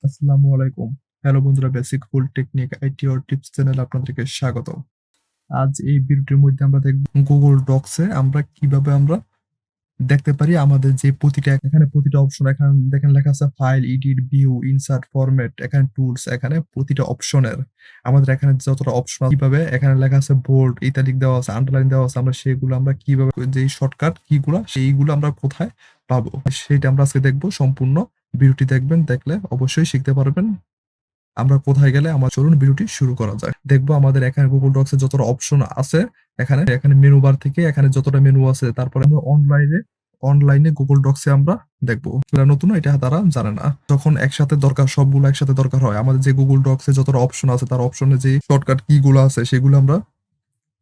আসসালামু আলাইকুম। হ্যালো বন্ধুরা, basic full technique IT or tips চ্যানেলে আপনাদেরকে স্বাগত। আজ এই ভিডিওটির মধ্যে আমরা দেখব Google Docs এ আমরা কিভাবে দেখতে পারি আমাদের যে প্রতিটা অপশন। এখানে দেখেন লেখা আছে file, edit, view, insert, format, এখানে টুলস, এখানে প্রতিটা অপশনের আমাদের এখানে যতটা অপশন কিভাবে এখানে লেখা আছে বোল্ড, ইতালিক দেওয়া আছে, আন্ডারলাইন দেওয়া আছে, আমরা সেগুলো আমরা কিভাবে যেই শর্টকাট কিগুলা সেইগুলো আমরা কোথায় পাবো সেটা আমরা আজকে দেখব। সম্পূর্ণ ভিডিওটি দেখবেন, দেখলে অবশ্যই শিখতে পারবেন আমরা কোথায় গেলে। চলুন ভিডিওটি শুরু করা যায়। দেখবো আমাদের এখানে গুগল ডক্স এ যতটা অপশন আছে, এখানে মেনু বার থেকে এখানে যতটা মেনু আছে, তারপরে আমরা অনলাইনে গুগল ডক্স এ আমরা দেখবো। যারা নতুন এটা তারা জানে না, যখন একসাথে দরকার, সবগুলো একসাথে দরকার হয় আমাদের যে গুগল ডক্স এ যতটা অপশন আছে তার অপশনে যে শর্টকাট কি গুলো আছে সেগুলো আমরা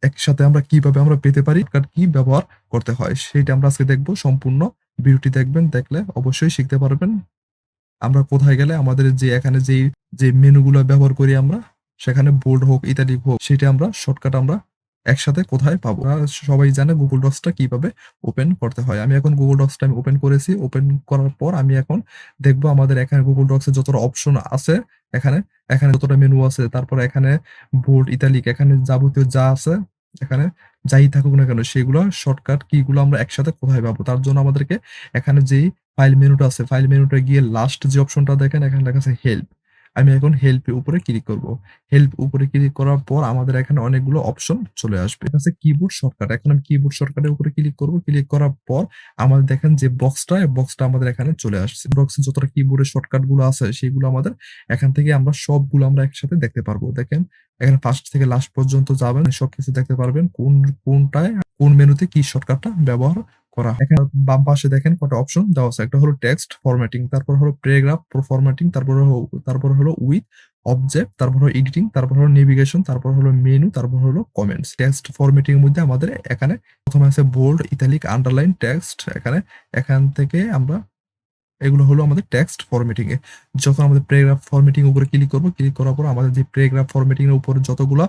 একসাথে আমরা কিভাবে আমরা পেতে পারি, শর্টকাট কি ব্যবহার করতে হয় সেটা আমরা আজকে দেখবো। সম্পূর্ণ ভিডিওটি দেখবেন, দেখলে অবশ্যই শিখতে পারবেন আমরা কোথায় গেলে আমাদের যে এখানে যে মেনুগুলো ব্যবহার করি আমরা, সেখানে বোল্ড হোক, ইত্যাদি হোক, সেটা আমরা শর্টকাট আমরা একসাথে কোথায় পাবো। সবাই জানে গুগল ডক্সটা কিভাবে ওপেন করতে হয়। আমি এখন গুগল ডক্সটা আমি ওপেন করেছি। ওপেন করার পর আমি এখন দেখবো আমাদের এখানে গুগল ডক্সে যতটা অপশন আছে, এখানে এখানে যতটা মেনু আছে, তারপরে এখানে বোল্ড, ইতালিক, এখানে যাবতীয় যা আছে, এখানে যাই থাকুক না কেন সেগুলো শর্টকাট কিগুলো আমরা একসাথে কোথায় পাবো। তার জন্য আমাদেরকে এখানে যেই ফাইল মেনুটা আছে, ফাইল মেনুটা গিয়ে লাস্ট যে অপশনটা দেখেন এখানে লেখা আছে হেল্প। আমি এখন হেল্প এর উপরে ক্লিক করব। হেল্প উপরে ক্লিক করার পর আমাদের এখানে অনেকগুলো অপশন চলে আসবে। এটা আছে কিবোর্ড শর্টকাট। এখন আমি কিবোর্ড শর্টকাটের উপরে ক্লিক করব। ক্লিক করার পর আমাদের দেখেন যে বক্সটা, এই বক্সটা আমাদের এখানে চলে আসছে। বক্সে যতটা কিবোর্ডের শর্টকাট গুলো আছে সেগুলো আমাদের এখান থেকে আমরা সবগুলো আমরা একসাথে দেখতে পারবো। দেখেন এখানে ফার্স্ট থেকে লাস্ট পর্যন্ত যাবেন, সবকিছু দেখতে পারবেন কোনটায় কোন মেনুতে কি শর্টকাটটা ব্যবহার করা হয়। এখানে বাম পাশে দেখেন কটা অপশন দেওয়া আছে। একটা হলো টেক্সট ফরম্যাটিং, তারপর হলো প্যারাগ্রাফ ফরম্যাটিং, তারপর হলো উইথ অবজেক্ট, তারপর হলো এডিটিং, তারপর হলো নেভিগেশন, তারপর হলো মেনু, তারপর হলো কমেন্টস। টেক্সট ফরম্যাটিং এর মধ্যে আমাদের এখানে প্রথমে আছে বোল্ড, ইতালিক, আন্ডারলাইন, টেক্সট। এখান থেকে আমরা এগুলো হলো আমাদের টেক্সট ফরম্যাটিং এ। যখন আমাদের প্যারাগ্রাফ ফরম্যাটিং উপরে ক্লিক করব, ক্লিক করার পর আমাদের যে প্যারাগ্রাফ ফরম্যাটিং এর উপরে যতগুলা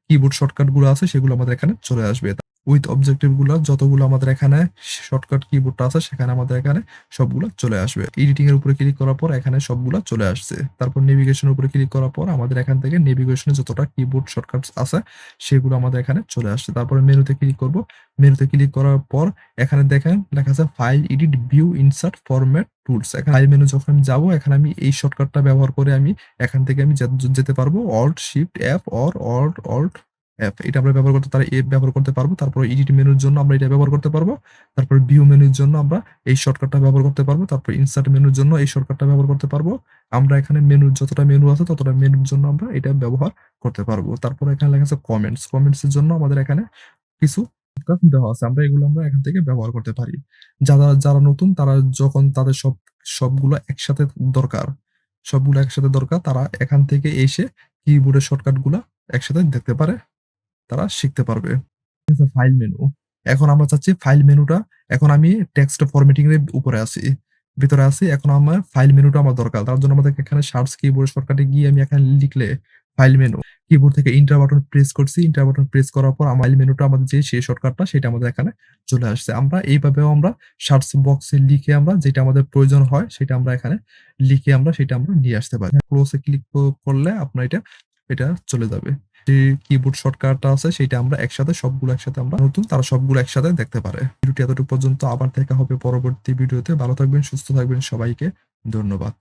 কিবোর্ড শর্টকাট গুলো আছে সেগুলো আমাদের এখানে চলে আসবে। উইথ অবজেক্টিভ গুলা যতগুলো আমাদের এখানে শর্টকাট কিবোর্ডটা আছে সেখানে আমাদের এখানে সবগুলো চলে আসবে। এডিটিং এর উপরে ক্লিক করার পর এখানে সবগুলো চলে আসছে। তারপর নেভিগেশনের উপরে ক্লিক করার পর আমাদের এখান থেকে নেভিগেশনে যতটা কিবোর্ড শর্টকাটস আছে সেগুলো আমাদের এখানে চলে আসছে। তারপরে মেনুতে ক্লিক করব। মেনুতে ক্লিক করার পর এখানে দেখেন লেখা আছে file, edit, view, insert, format, tools. এখানে ফাইল মেনু যখন আমি যাবো, এখানে আমি এই শর্টকাটটা ব্যবহার করে আমি এখান থেকে আমি যেতে পারবো Alt shift F or Alt F. এটা আমরা ব্যবহার করতে তারা এফ ব্যবহার করতে পারবো। তারপর এডিট মেনুর জন্য আমরা এটা ব্যবহার করতে পারবো। তারপর ভিউ মেনুর জন্য আমরা এই শর্টকাটটা ব্যবহার করতে পারবো। তারপর ইনসার্ট মেনুর জন্য এই শর্টকাটটা ব্যবহার করতে পারবো। আমরা এখানে মেনুর যতটা মেনু আছে ততটা মেনুর জন্য আমরা এটা ব্যবহার করতে পারবো। তারপর এখানে লেখা আছে কমেন্টস। কমেন্টস এর জন্য আমাদের এখানে কিছু শর্টকাট দেওয়া আছে। আমরা এগুলো আমরা এখান থেকে ব্যবহার করতে পারি। যারা নতুন তারা যখন তাদের সবগুলো একসাথে দরকার, তারা এখান থেকে এসে কিবোর্ডের শর্টকাট গুলা একসাথে দেখতে পারে, তারা শিখতে পারবে। ঠিক আছে, ফাইল মেনু। এখন আমরা চাচ্ছি ফাইল মেনুটা, এখন আমি টেক্সট ফরম্যাটিং এর উপরে আছি, ভিতরে আছি। এখন আমার ফাইল মেনুটা আমার দরকার। তার জন্য আমাদেরকে এখানে সার্চ কিবোর্ড শর্টকাটে গিয়ে আমি এখানে লিখলে ফাইল মেনু, কিবোর্ড থেকে এন্টার বাটন প্রেস করছি। এন্টার বাটন প্রেস করার পর আমার ফাইল মেনুটা আমাদের যে সেই শর্টকাটটা সেটা আমাদের এখানে চলে আসছে। আমরা এইভাবেও আমরা সার্চ বক্সে লিখে আমরা যেটা আমাদের প্রয়োজন হয় সেটা আমরা এখানে লিখে সেটা আমরা নিয়ে আসতে পারি। ক্লোজে ক্লিক করলে আপনার এটা চলে যাবে। যে কিবোর্ড শর্টকাটটা আছে সেটা আমরা সবগুলো একসাথে আমরা নতুন তারা সবগুলো একসাথে দেখতে পারে। ভিডিওটি এতটুকু পর্যন্ত, আবার দেখা হবে পরবর্তী ভিডিওতে। ভালো থাকবেন, সুস্থ থাকবেন, সবাইকে ধন্যবাদ।